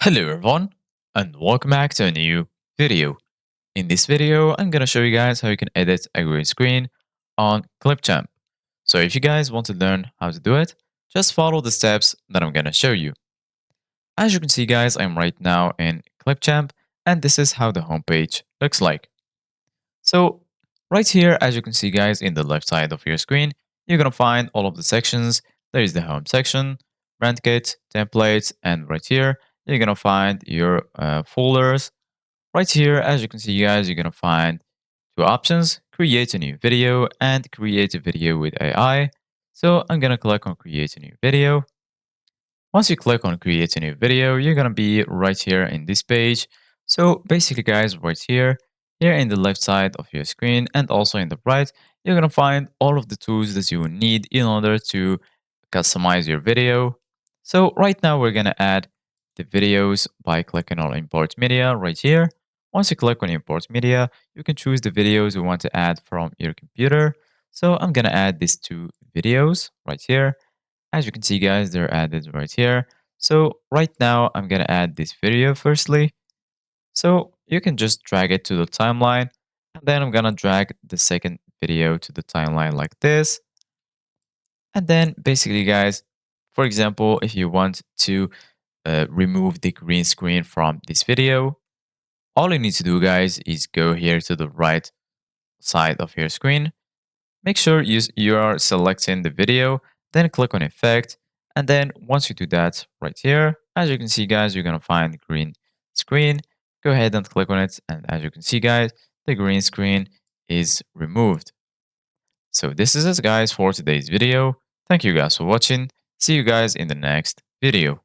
Hello everyone and welcome back to a new video. In this video, I'm gonna show you guys how you can edit a green screen on Clipchamp. So if you guys want to learn how to do it, just follow the steps that I'm gonna show you. As you can see guys, I'm right now in Clipchamp and this is how the homepage looks like. So right here, as you can see guys, in the left side of your screen, you're gonna find all of the sections. There is the home section, rent kit, templates, and right here, you're gonna find your folders. Right here, as you can see guys, you're gonna find two options, create a new video and create a video with AI. So I'm gonna click on create a new video. Once you click on create a new video, you're gonna be right here in this page. So basically guys, right here in the left side of your screen and also in the right, you're gonna find all of the tools that you will need in order to customize your video. So right now we're gonna add the videos by clicking on import media right here. Once you click on import media, you can choose the videos you want to add from your computer. So I'm gonna add these two videos right here. As you can see guys, they're added right here. So right now I'm gonna add this video firstly. So you can just drag it to the timeline and then I'm gonna drag the second video to the timeline like this. And then basically guys, for example, if you want to remove the green screen from this video, all you need to do guys is go here to the right side of your screen. Make sure you are selecting the video, then click on effect. And then once you do that right here, as you can see guys, you're going to find green screen. Go ahead and click on it. And as you can see guys, the green screen is removed. So this is it guys for today's video. Thank you guys for watching. See you guys in the next video.